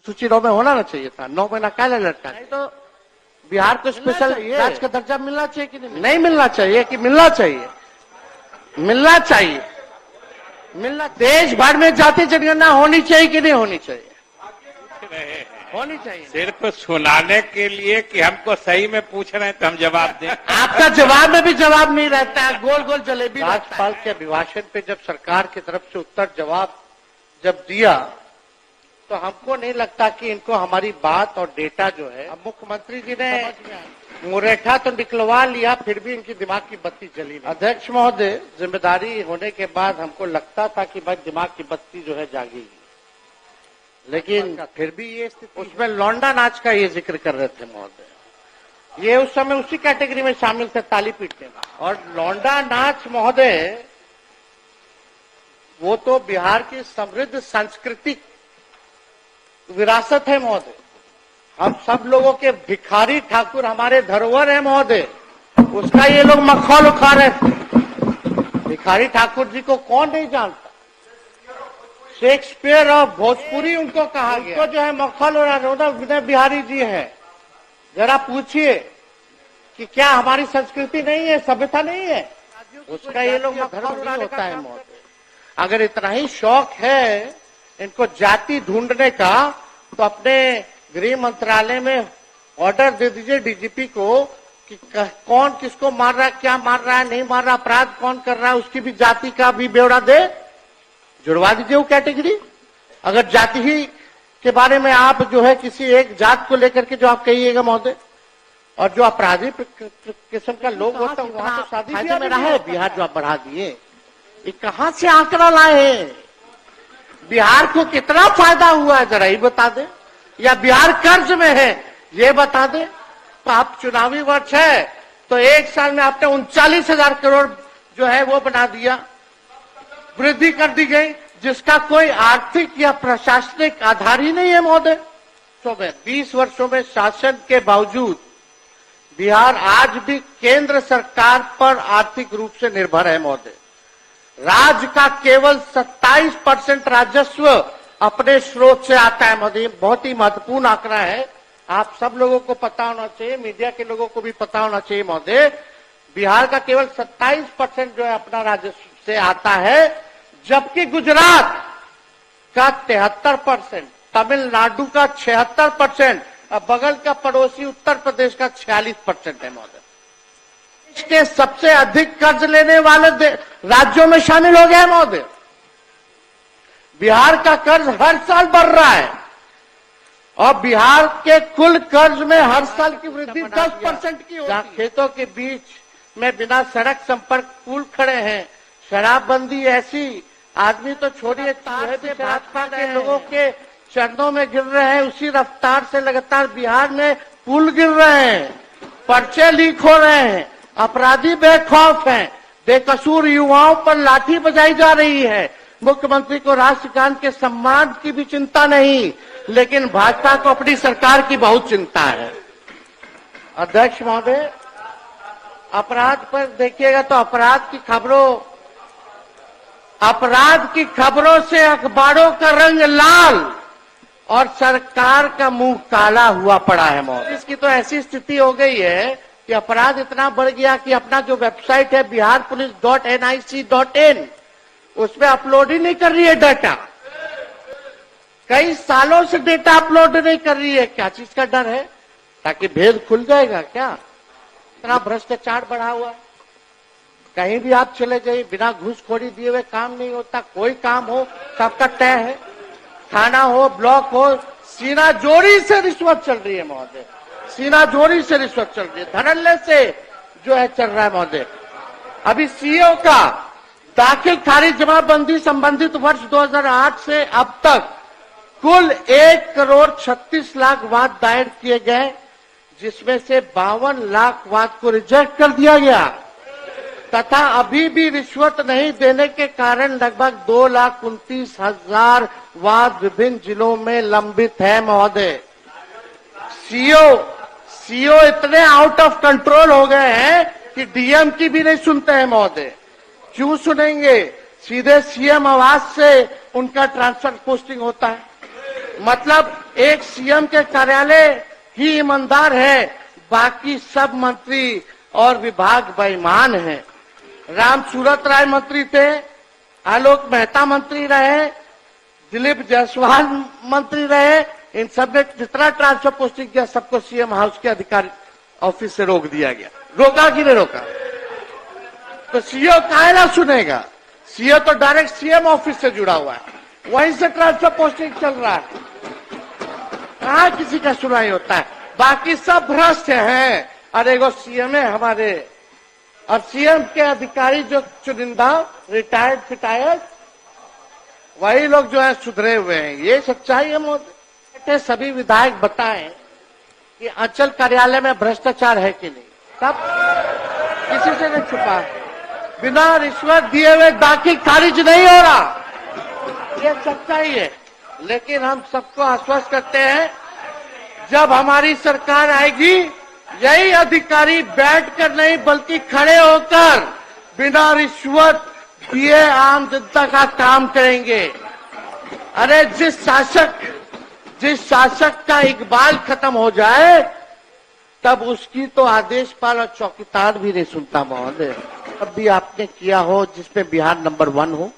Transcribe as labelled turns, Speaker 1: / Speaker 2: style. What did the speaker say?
Speaker 1: सूची 9 में होना ना चाहिए था। 9 महीना क्या लटका है? तो बिहार को स्पेशल राज्य का दर्जा मिलना चाहिए कि नहीं मिलना चाहिए? कि मिलना चाहिए? मिलना चाहिए। मिलना। देश भर में जाति जनगणना होनी चाहिए कि नहीं होनी चाहिए? होनी चाहिए।
Speaker 2: सिर्फ सुनाने के लिए कि हमको सही में पूछ रहे हैं तो हम जवाब दें।
Speaker 1: आपका जवाब में भी जवाब नहीं रहता है, गोल गोल जलेबी। राज्यपाल के अभिभाषण पे जब सरकार की तरफ से उत्तर जवाब जब दिया तो हमको नहीं लगता कि इनको हमारी बात और डेटा जो है, अब मुख्यमंत्री जी ने मुरेठा तो निकलवा लिया, फिर भी इनकी दिमाग की बत्ती जली नहीं। अध्यक्ष महोदय, जिम्मेदारी होने के बाद हमको लगता था कि भाई दिमाग की बत्ती जो है जागेगी, लेकिन फिर भी ये स्थिति। उसमें लौंडा नाच का ये जिक्र कर रहे थे महोदय, ये उस समय उसी कैटेगरी में शामिल थे, ताली पीटने में। और लौंडा नाच महोदय वो तो बिहार की समृद्ध सांस्कृतिक विरासत है महोदय। हम सब लोगों के भिखारी ठाकुर हमारे धरोहर है महोदय, उसका ये लोग मखौल उठा रहे थे। भिखारी ठाकुर जी को कौन नहीं जानता? शेक्सपियर और भोजपुरी उनको कहा गया। उनको जो है मखौल उड़ा विनय बिहारी जी है। जरा पूछिए कि क्या हमारी संस्कृति नहीं है, सभ्यता नहीं है? उसका ये लोग मखौल उड़ाने का है महोदय। अगर इतना ही शौक है इनको जाति ढूंढने का, तो अपने गृह मंत्रालय में ऑर्डर दे दीजिए डीजीपी को कि कौन किसको मार रहा है, क्या मार रहा है, नहीं मार रहा, अपराध कौन कर रहा है, उसकी भी जाति का भी ब्यौरा दे, जुड़वा दीजिए वो कैटेगरी। अगर जाति ही के बारे में आप जो है किसी एक जात को लेकर के जो आप कहिएगा महोदय, और जो अपराधी किस्म का लोग होता है वहां तो शादी में रहा है। बिहार जो आप बढ़ा दिए, ये कहां से आंकड़ा लाए हैं? बिहार को कितना फायदा हुआ है जरा ही बता दें, या बिहार कर्ज में है ये बता दें। तो आप चुनावी वर्ष है तो एक साल में आपने 39,000 करोड़ जो है वो बना दिया, वृद्धि कर दी गई, जिसका कोई आर्थिक या प्रशासनिक आधार ही नहीं है महोदय। तो 20 वर्षों में शासन के बावजूद बिहार आज भी केंद्र सरकार पर आर्थिक रूप से निर्भर है महोदय। राज्य का केवल 27% राजस्व अपने स्रोत से आता है महोदय। बहुत ही महत्वपूर्ण आंकड़ा है, आप सब लोगों को पता होना चाहिए, मीडिया के लोगों को भी पता होना चाहिए महोदय। बिहार का केवल 27% जो है अपना राजस्व से आता है, जबकि गुजरात का 73%, तमिलनाडु का 76%, और बगल का पड़ोसी उत्तर प्रदेश का 46% है महोदय। के सबसे अधिक कर्ज लेने वाले राज्यों में शामिल हो गए महोदय। बिहार का कर्ज हर साल बढ़ रहा है और बिहार के कुल कर्ज में हर साल की वृद्धि 10% की होती है। खेतों के बीच में बिना सड़क संपर्क पुल खड़े हैं, शराबबंदी ऐसी, आदमी तो छोड़िए तार से भाजपा के लोगों के चरणों में गिर रहे हैं, उसी रफ्तार से लगातार बिहार में पुल गिर रहे हैं, पर्चे लीक हो रहे हैं, अपराधी बेखौफ हैं, बेकसूर युवाओं पर लाठी बजाई जा रही है। मुख्यमंत्री को राष्ट्रगान के सम्मान की भी चिंता नहीं, लेकिन भाजपा को अपनी सरकार की बहुत चिंता है। अध्यक्ष महोदय, अपराध पर देखिएगा तो अपराध की खबरों से अखबारों का रंग लाल और सरकार का मुंह काला हुआ पड़ा है महोदय। इसकी तो ऐसी स्थिति हो गई है कि अपराध इतना बढ़ गया कि अपना जो वेबसाइट है biharpolice.nic.in, उसमें अपलोड ही नहीं कर रही है डाटा। कई सालों से डेटा अपलोड नहीं कर रही है। क्या चीज का डर है? ताकि भेद खुल जाएगा क्या? इतना भ्रष्टाचार बढ़ा हुआ है, कहीं भी आप चले जाइए बिना घूसखोरी दिए हुए काम नहीं होता। कोई काम हो सबका तय है, थाना हो, ब्लॉक हो, सीना जोड़ी से रिश्वत चल रही है महोदय, सीना जोड़ी से रिश्वत चल रही है, धड़ल्ले से जो है चल रहा है महोदय। अभी सीओ का दाखिल खारिज जमाबंदी संबंधित वर्ष 2008 से अब तक कुल 1,36,00,000 वाद दायर किए गए, जिसमें से 52 लाख वाद को रिजेक्ट कर दिया गया, तथा अभी भी रिश्वत नहीं देने के कारण लगभग 2,29,000 वाद विभिन्न जिलों में लंबित है महोदय। सीओ इतने आउट ऑफ कंट्रोल हो गए हैं कि डीएम की भी नहीं सुनते हैं महोदय। क्यों सुनेंगे? सीधे सीएम आवास से उनका ट्रांसफर पोस्टिंग होता है। मतलब एक सीएम के कार्यालय ही ईमानदार है, बाकी सब मंत्री और विभाग बेईमान हैं। राम सूरत राय मंत्री थे, आलोक मेहता मंत्री रहे, दिलीप जायसवाल मंत्री रहे, इन सब ने जितना ट्रांसफर पोस्टिंग किया सबको सीएम हाउस के अधिकारी ऑफिस से रोक दिया गया। रोका कि नहीं रोका? तो सीओ काहे ना सुनेगा? सीओ तो डायरेक्ट सीएम ऑफिस से जुड़ा हुआ है, वहीं से ट्रांसफर पोस्टिंग चल रहा है। कहाँ किसी का सुनाई होता है? बाकी सब भ्रष्ट हैं और एगो सीएम है हमारे, और सीएम के अधिकारी जो चुनिंदा रिटायर्ड फिटायर्ड वही लोग जो है सुधरे हुए हैं। ये सच्चाई है मोदी। सभी विधायक बताएं कि अंचल कार्यालय में भ्रष्टाचार है कि नहीं, सब किसी से नहीं छुपा। बिना रिश्वत दिए हुए दाखिल खारिज नहीं हो रहा, ये सच्चाई है। लेकिन हम सबको आश्वस्त करते हैं, जब हमारी सरकार आएगी यही अधिकारी बैठकर नहीं बल्कि खड़े होकर बिना रिश्वत दिए आम जनता का काम करेंगे। अरे जिस शासक का इकबाल खत्म हो जाए तब उसकी तो आदेशपाल और चौकीदार भी नहीं सुनता महोदय। तब भी आपने किया हो जिसमें बिहार नंबर 1 हो।